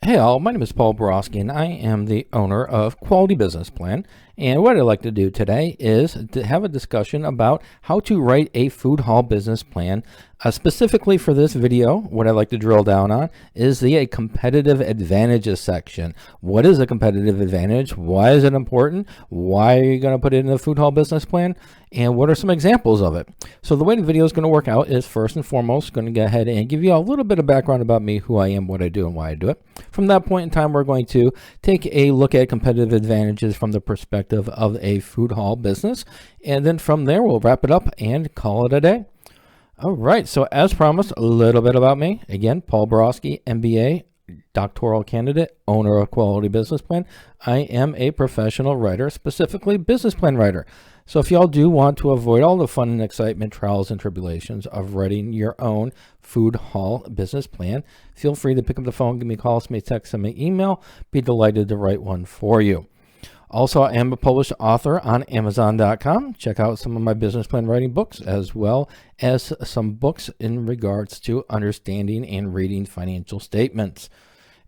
Hey all, my name is Paul Borosky and I am the owner of Quality Business Plan. And what I'd like to do today is to have a discussion about how to write a food hall business plan. Specifically for this video, what I'd like to drill down on is the competitive advantages section. What is a competitive advantage? Why is it important? Why are you going to put it in a food hall business plan? And what are some examples of it? So the way the video is going to work out is first and foremost going to go ahead and give you a little bit of background about me, who I am, what I do, and why I do it. From that point in time, we're going to take a look at competitive advantages from the perspective of a food hall business. And then from there, we'll wrap it up and call it a day. All right, so as promised, a little bit about me. Again, Paul Borosky, MBA, doctoral candidate, owner of Quality Business Plan. I am a professional writer, specifically business plan writer. So if y'all do want to avoid all the fun and excitement, trials and tribulations of writing your own food hall business plan, feel free to pick up the phone, give me a call, send me a text, send me an email. Be delighted to write one for you. Also, I am a published author on Amazon.com. Check out some of my business plan writing books, as well as some books in regards to understanding and reading financial statements.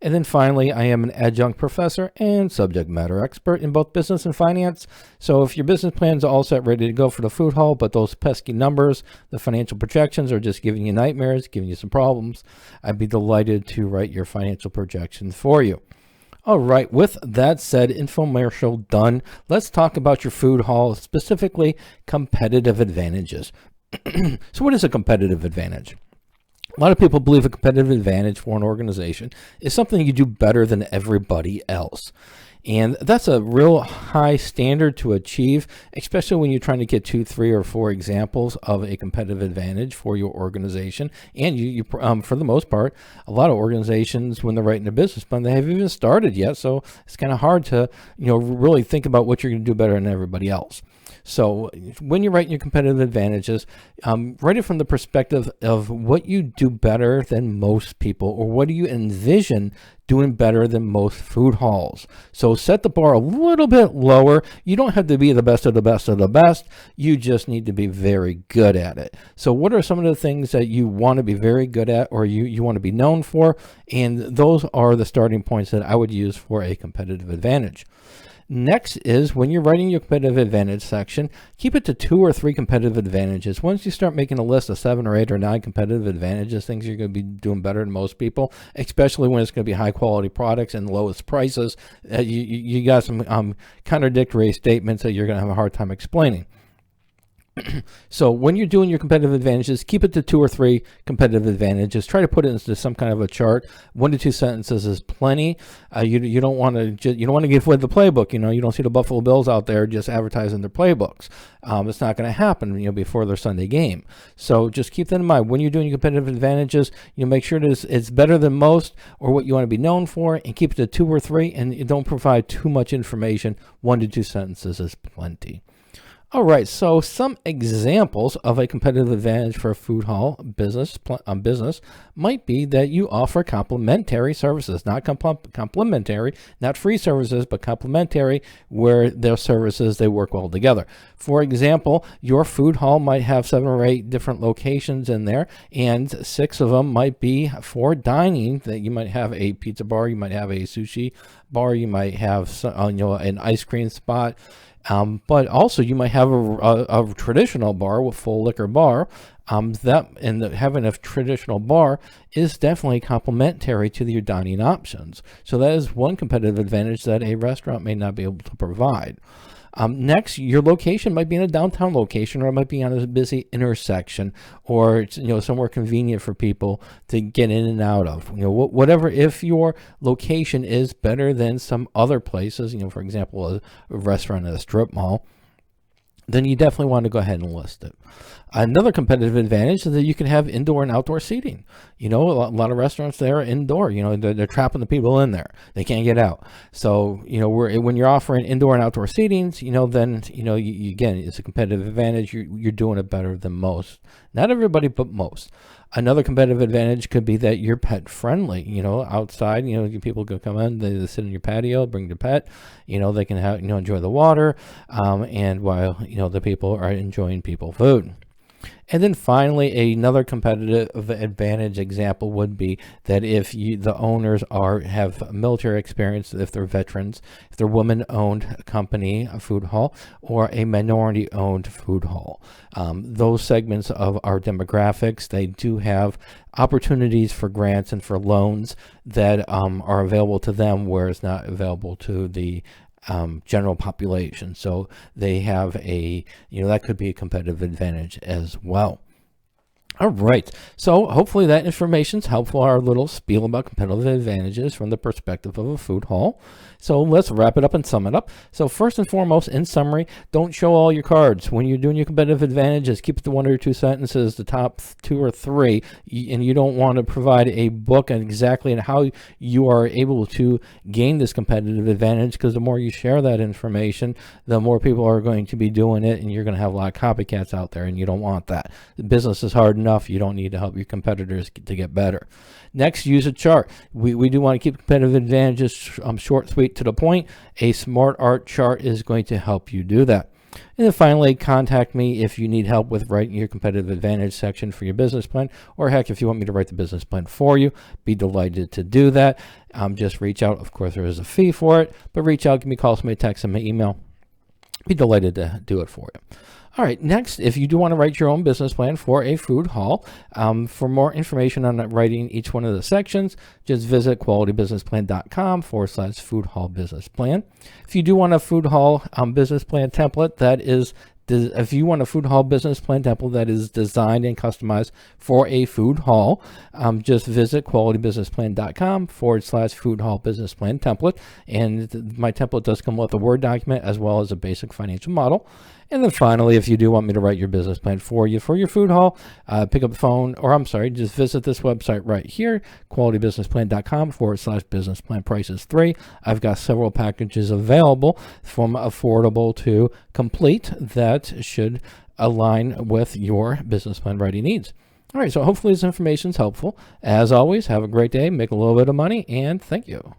And then finally, I am an adjunct professor and subject matter expert in both business and finance. So if your business plan's all set, ready to go for the food hall, but those pesky numbers, the financial projections are just giving you nightmares, giving you some problems, I'd be delighted to write your financial projections for you. All right, with that said, infomercial done. Let's talk about your food hall, specifically competitive advantages. So what is a competitive advantage? A lot of people believe a competitive advantage for an organization is something you do better than everybody else. And that's a real high standard to achieve, especially when you're trying to get 2, 3, or 4 examples of a competitive advantage for your organization. And for the most part, a lot of organizations, when they're writing a business plan, they haven't even started yet. So it's kind of hard to, really think about what you're going to do better than everybody else. So when you're writing your competitive advantages, write it from the perspective of what you do better than most people, or what do you envision doing better than most food halls. So set the bar a little bit lower. You don't have to be the best of the best of the best. You just need to be very good at it. So what are some of the things that you want to be very good at, or you want to be known for? And those are the starting points that I would use for a competitive advantage. Next is, when you're writing your competitive advantage section, keep it to 2 or 3 competitive advantages. Once you start making a list of 7 or 8 or 9 competitive advantages, things you're going to be doing better than most people, especially when it's going to be high quality products and lowest prices, you got some contradictory statements that you're going to have a hard time explaining. So when you're doing your competitive advantages, keep it to 2 or 3 competitive advantages. Try to put it into some kind of a chart. 1 to 2 sentences is plenty. You don't want to give away the playbook. You don't see the Buffalo Bills out there just advertising their playbooks. It's not going to happen before their Sunday game. So just keep that in mind when you're doing your competitive advantages. Make sure that it's better than most, or what you want to be known for, and keep it to 2 or 3. And you don't provide too much information. 1 to 2 sentences is plenty. All right, so some examples of a competitive advantage for a food hall business might be that you offer complementary services, not complementary, not free services, but complementary, where their services, they work well together. For example, your food hall might have 7 or 8 different locations in there, and 6 of them might be for dining. That you might have a pizza bar, you might have a sushi bar, you might have an ice cream spot. But also you might have a traditional bar with full liquor bar. Having a traditional bar is definitely complementary to your dining options. So that is one competitive advantage that a restaurant may not be able to provide. Next, your location might be in a downtown location, or it might be on a busy intersection, or somewhere convenient for people to get in and out of. Whatever. If your location is better than some other places, for example, a restaurant at a strip mall, then you definitely want to go ahead and list it. Another competitive advantage is that you can have indoor and outdoor seating. A lot of restaurants there are indoor. They're trapping the people in there. They can't get out. So, when you're offering indoor and outdoor seatings, then, again, it's a competitive advantage. You're doing it better than most. Not everybody, but most. Another competitive advantage could be that you're pet friendly. Outside, people can come in, they sit in your patio, bring their pet. They can enjoy the water, and while the people are enjoying food. And then finally, another competitive advantage example would be that if the owners have military experience, if they're veterans, if they're women-owned company, a food hall, or a minority-owned food hall. Those segments of our demographics, they do have opportunities for grants and for loans that are available to them, where it's not available to the general population. So they have that could be a competitive advantage as well. All right, so hopefully that information is helpful, our little spiel about competitive advantages from the perspective of a food hall. So let's wrap it up and sum it up. So first and foremost, in summary, don't show all your cards. When you're doing your competitive advantages, keep it to 1 or 2 sentences, the top 2 or 3, and you don't want to provide a book on exactly how you are able to gain this competitive advantage, because the more you share that information, the more people are going to be doing it, and you're going to have a lot of copycats out there, and you don't want that. The business is hard enough. You don't need to help your competitors to get better. Next, use a chart. We do want to keep competitive advantages short, sweet, to the point. A smart art chart is going to help you do that. And then finally, contact me if you need help with writing your competitive advantage section for your business plan, or heck, if you want me to write the business plan for you, be delighted to do that. Just reach out. Of course, there is a fee for it, but reach out, give me a call, send me a text, send me an email. Be delighted to do it for you. All right, next, if you do want to write your own business plan for a food hall, for more information on writing each one of the sections, just visit qualitybusinessplan.com/food hall business plan. If you do want a food hall business plan template, if you want a food hall business plan template that is designed and customized for a food hall, just visit qualitybusinessplan.com/food hall business plan template. And my template does come with a Word document as well as a basic financial model. And then finally, if you do want me to write your business plan for you for your food hall, pick up the phone, just visit this website right here, qualitybusinessplan.com/business plan prices 3. I've got several packages available from affordable to complete that should align with your business plan writing needs. All right, so hopefully this information is helpful. As always, have a great day, make a little bit of money, and thank you.